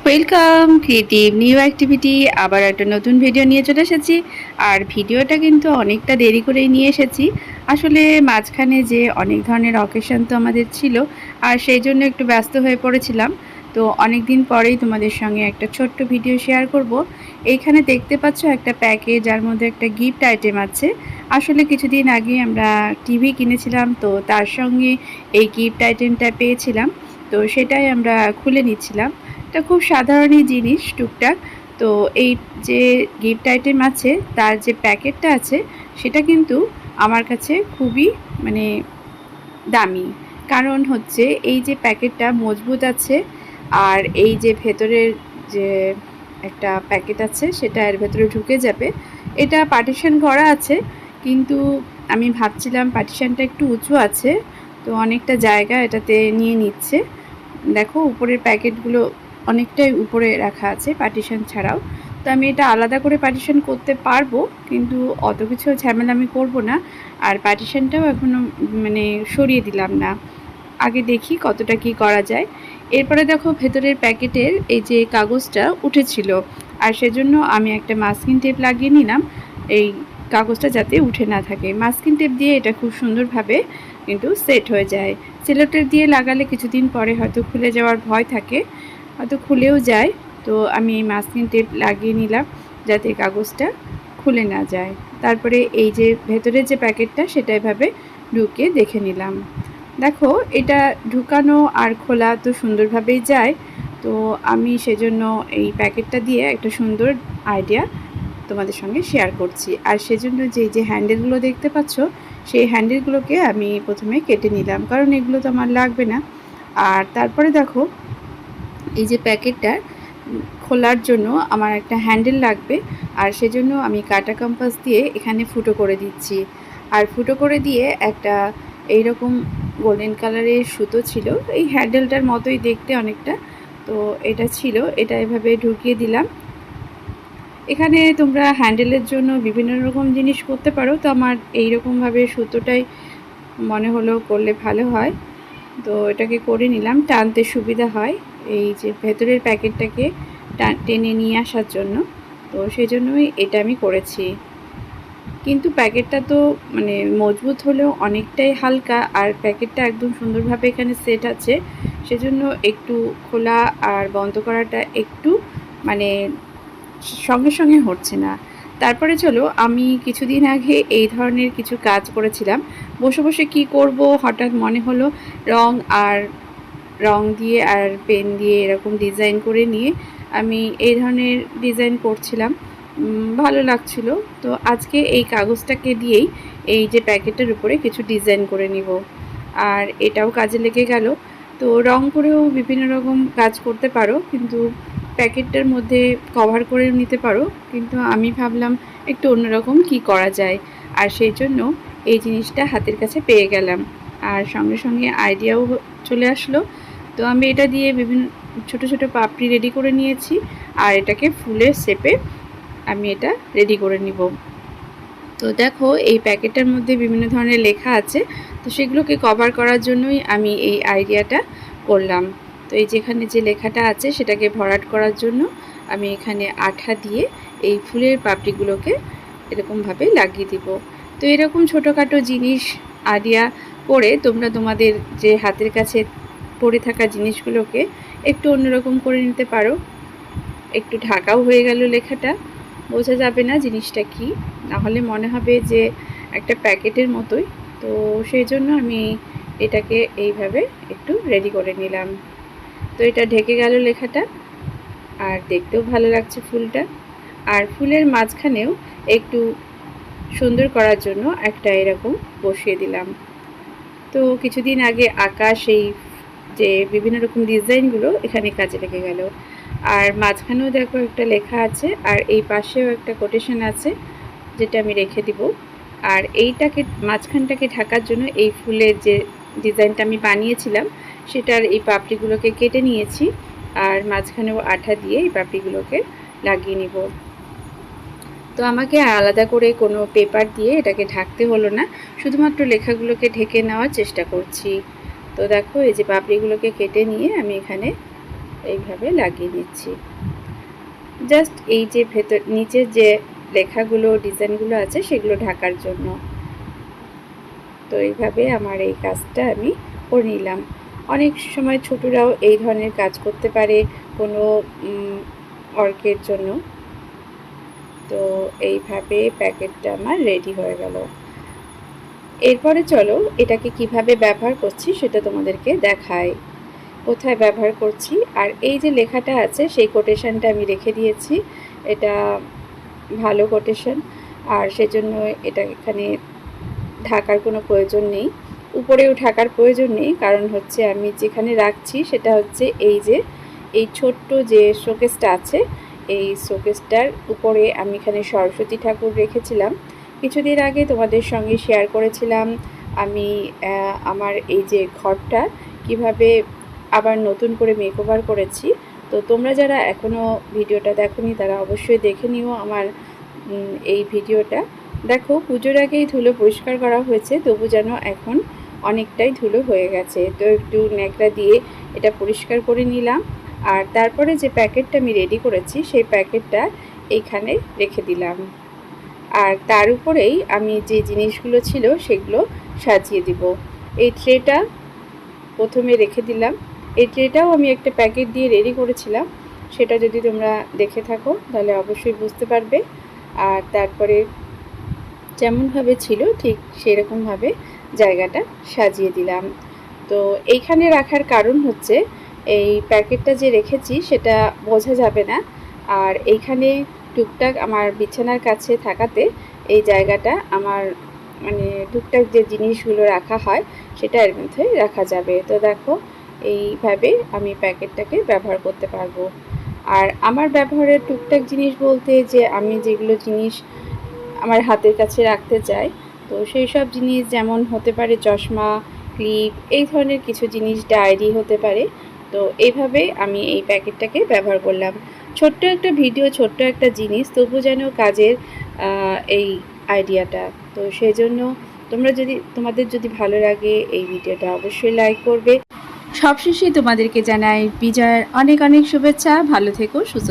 Welcome creative new activity. আবার একটা নতুন ভিডিও নিয়ে চলে এসেছি। আর ভিডিওটা কিন্তু অনেকটা দেরি করেই নিয়ে এসেছি। আসলে মাঝখানে যে অনেক ধরনের অকেশন তো আমাদের ছিল, আর সেই জন্য একটু ব্যস্ত হয়ে পড়েছিলাম। তো অনেক দিন পরেই তোমাদের সঙ্গে একটা ছোট্ট ভিডিও শেয়ার করব। এইখানে দেখতে পাচ্ছ একটা প্যাকেজ, যার মধ্যে একটা গিফট আইটেম আছে। আসলে কিছুদিন আগে আমরা টিভি কিনেছিলাম, তো তার সঙ্গে এই গিফট আইটেমটা পেয়েছিলাম। তো সেটাই আমরা খুলে নিচ্ছিলাম। এটা খুব সাধারণই জিনিস, টুকটাক। তো এই যে গিফট আইটেম আছে, তার যে প্যাকেটটা আছে, সেটা কিন্তু আমার কাছে খুবই মানে দামি। কারণ হচ্ছে এই যে প্যাকেটটা মজবুত আছে, আর এই যে ভেতরের যে একটা প্যাকেট আছে সেটা এর ভেতরে ঢুকে যাবে। এটা পার্টিশন করা আছে, কিন্তু আমি ভাবছিলাম পার্টিশনটা একটু উঁচু আছে, তো অনেকটা জায়গা এটাতে নিয়ে নিচ্ছে। দেখো উপরের প্যাকেটগুলো অনেকটাই উপরে রাখা আছে পার্টিশন ছাড়াও। তো আমি এটা আলাদা করে পার্টিশন করতে পারবো, কিন্তু অত কিছু ঝামেলা আমি করবো না। আর পার্টিশনটাও এখনও মানে সরিয়ে দিলাম না, আগে দেখি কতটা কি করা যায়। এরপরে দেখো ভেতরের প্যাকেটের এই যে কাগজটা উঠেছিল, আর সেজন্য আমি একটা মাস্কিং টেপ লাগিয়ে নিলাম এই কাগজটা যাতে উঠে না থাকে। মাস্কিং টেপ দিয়ে এটা খুব সুন্দরভাবে কিন্তু সেট হয়ে যায়। সেলো টেপ দিয়ে লাগালে কিছুদিন পরে হয়তো খুলে যাওয়ার ভয় থাকে, হয়তো খুলেও যায়। তো আমি এই মাস্কিং টেপ লাগিয়ে নিলাম যাতে কাগজটা খুলে না যায়। তারপরে এই যে ভেতরের যে প্যাকেটটা সেটা এভাবে ঢুকে দেখে নিলাম। দেখো এটা ঢুকানো আর খোলা তো সুন্দরভাবেই যায়। তো আমি সেজন্য এই প্যাকেটটা দিয়ে একটা সুন্দর আইডিয়া তোমাদের সঙ্গে শেয়ার করছি। আর সেজন্য যে হ্যান্ডেলগুলো দেখতে পাচ্ছ, সেই হ্যান্ডেলগুলোকে আমি প্রথমে কেটে নিলাম, কারণ এগুলো তো আমার লাগবে না। আর তারপরে দেখো এই যে প্যাকেটটার খোলার জন্য আমার একটা হ্যান্ডেল লাগবে, আর সেজন্য আমি কাটা কম্পাস দিয়ে এখানে ফুটো করে দিচ্ছি। আর ফুটো করে দিয়ে একটা এইরকম গোল্ডেন কালারের সুতো ছিল, এই হ্যান্ডেলটার মতোই দেখতে অনেকটা। তো এটা ছিল, এটা এভাবে ঢুকিয়ে দিলাম। এখানে তোমরা হ্যান্ডেলের জন্য বিভিন্ন রকম জিনিস করতে পারো, তো আমার এইরকমভাবে সুতোটাই মনে হলো করলে ভালো হয়। তো এটাকে করে নিলাম, টানতে সুবিধা হয় এই যে ভেতরের প্যাকেটটাকে টেনে নিয়ে আসার জন্য। তো সেই জন্যই এটা আমি করেছি। কিন্তু প্যাকেটটা তো মানে মজবুত হলেও অনেকটাই হালকা, আর প্যাকেটটা একদম সুন্দরভাবে এখানে সেট আছে। সেজন্য একটু খোলা আর বন্ধ করাটা একটু মানে সঙ্গে সঙ্গে হচ্ছে না। তারপরে চলো, আমি কিছুদিন আগে এই ধরনের কিছু কাজ করেছিলাম। বসে বসে কি করব, হঠাৎ মনে হলো রং দিয়ে আর পেন দিয়ে এরকম ডিজাইন করে নিয়ে আমি এই ধরনের ডিজাইন করছিলাম। ভালো লাগছিল। তো আজকে এই কাগজটাকে দিয়েই এই যে প্যাকেটের উপরে কিছু ডিজাইন করে নিব, আর এটাও কাজে লেগে গেল। তো রং করেও বিভিন্ন রকম কাজ করতে পারো, কিন্তু প্যাকেটটার মধ্যে কভার করে নিতে পারো। কিন্তু আমি ভাবলাম একটু অন্যরকম কি করা যায়, আর সেই জন্য এই জিনিসটা হাতের কাছে পেয়ে গেলাম, আর সঙ্গে সঙ্গে আইডিয়াও চলে আসলো। তো আমি এটা দিয়ে বিভিন্ন ছোট ছোট পাপড়ি রেডি করে নিয়েছি, আর এটাকে ফুলের শেপে আমি এটা রেডি করে নিব। তো দেখো এই প্যাকেটের মধ্যে বিভিন্ন ধরনের লেখা আছে, তো সেগুলোকে কভার করার জন্যই আমি এই আইডিয়াটা করলাম। তো এই যেখানে যে লেখাটা আছে সেটাকে ভরাট করার জন্য আমি এখানে আঠা দিয়ে এই ফুলের পাপড়িগুলোকে এরকমভাবে লাগিয়ে দিব। তো এরকম ছোটোখাটো জিনিস আইডিয়া করে তোমরা তোমাদের যে হাতের কাছে পড়ে থাকা জিনিসগুলোকে একটু অন্যরকম করে নিতে পারো। একটু ঢাকাও হয়ে গেল লেখাটা, বোঝা যাবে না জিনিসটা কি, নাহলে মনে হবে যে একটা প্যাকেটের মতোই। তো সেই জন্য আমি এটাকে এইভাবে একটু রেডি করে নিলাম। তো এটা ঢেকে গেল লেখাটা, আর দেখতেও ভালো লাগছে ফুলটা। আর ফুলের মাঝখানেও একটু সুন্দর করার জন্য একটা এরকম বসিয়ে দিলাম। তো কিছুদিন আগে আঁকা সেই যে বিভিন্ন রকম ডিজাইনগুলো এখানে কাজে লেগে গেল। আর মাঝখানেও দেখো একটা লেখা আছে, আর এই পাশেও একটা কোটেশন আছে যেটা আমি রেখে দিব। আর এইটাকে মাঝখানটাকে ঢাকার জন্য এই ফুলের যে ডিজাইনটা আমি বানিয়েছিলাম সেটার এই পাপড়িগুলোকে কেটে নিয়েছি, আর মাঝখানেও আঠা দিয়ে এই পাপড়িগুলোকে লাগিয়ে নিব। তো আমাকে আলাদা করে কোনো পেপার দিয়ে এটাকে ঢাকতে হলো না, শুধুমাত্র লেখাগুলোকে ঢেকে নেওয়ার চেষ্টা করছি। তো দেখো এই যে পাপড়িগুলোকে কেটে নিয়ে আমি এখানে এইভাবে লাগিয়ে নিচ্ছি। জাস্ট এই যে ভেতর নিচের যে লেখাগুলো ডিজাইনগুলো আছে সেগুলো ঢাকার জন্য। তো এইভাবে আমার এই কাজটা আমি করে নিলাম। অনেক সময় ছোটরাও এই ধরনের কাজ করতে পারে কোনো ওয়ার্কের জন্য। তো এইভাবে প্যাকেটটা আমার রেডি হয়ে গেল। এরপরে চলো এটাকে কিভাবে ব্যবহার করছি সেটা তোমাদেরকে দেখাই। কোথায় ব্যবহার করছি আর এই যে লেখাটা আছে সেই কোটেশনটা আমি রেখে দিয়েছি। এটা ভালো কোটেশন আর সেজন্য এটা এখানে ঢাকার কোনো প্রয়োজন নেই, উপরেও ঢাকার প্রয়োজন নেই। কারণ হচ্ছে আমি যেখানে রাখছি সেটা হচ্ছে এই যে এই ছোট্ট যে শোকেসটা আছে এই শোকেসটার উপরে আমি এখানে সরস্বতী ঠাকুর রেখেছিলাম। কিছুদিন আগে তোমাদের সঙ্গে শেয়ার করেছিলাম আমি আমার এই যে ঘরটা কিভাবে আবার নতুন করে মেকওভার করেছি। তো তোমরা যারা এখনও ভিডিওটা দেখোনি তারা অবশ্যই দেখে নিও আমার এই ভিডিওটা। দেখো পুজোর আগেই ধুলো পরিষ্কার করা হয়েছে, তবু যেন এখন অনেকটাই ধুলো হয়ে গেছে। তো একটু ন্যাকড়া দিয়ে এটা পরিষ্কার করে নিলাম আর তারপরে যে প্যাকেটটা আমি রেডি করেছি সেই প্যাকেটটা এইখানে রেখে দিলাম। আর তার উপরেই আমি যে জিনিসগুলো ছিল সেগুলো সাজিয়ে দিব। এই ট্রেটা প্রথমে রেখে দিলাম। এই ট্রেটাও আমি একটা প্যাকেট দিয়ে রেডি করেছিলাম, সেটা যদি তোমরা দেখে থাকো তাহলে অবশ্যই বুঝতে পারবে। আর তারপরে যেমনভাবে ছিল ঠিক সেরকমভাবে জায়গাটা সাজিয়ে দিলাম। তো এইখানে রাখার কারণ হচ্ছে এই প্যাকেটটা যে রেখেছি সেটা বোঝা যাবে না। আর এইখানে টুকটাক আমার বিছানার কাছে থাকাতে এই জায়গাটা আমার মানে টুকটাক যে জিনিসগুলো রাখা হয় সেটা এর মধ্যে রাখা যাবে। তো দেখো এইভাবে আমি প্যাকেটটাকে ব্যবহার করতে পারবো। আর আমার ব্যবহারের টুকটাক জিনিস বলতে যে আমি যেগুলো জিনিস আমার হাতের কাছে রাখতে চাই, তো সেই সব জিনিস যেমন হতে পারে চশমা, ক্লিপ, এই ধরনের কিছু জিনিস, ডায়েরি হতে পারে। তো এইভাবে আমি এই প্যাকেটটাকে ব্যবহার করলাম। ছোট্ট একটা ভিডিও, ছোট্ট একটা জিনিস, তবু যেন কাজের এই আইডিয়াটা। তো সেই জন্য তোমাদের যদি ভালো লাগে এই ভিডিওটা অবশ্যই লাইক করবে। সবশেষে তোমাদেরকে জানাই বিজয়ের অনেক অনেক শুভেচ্ছা। ভালো থেকো, সুস্থ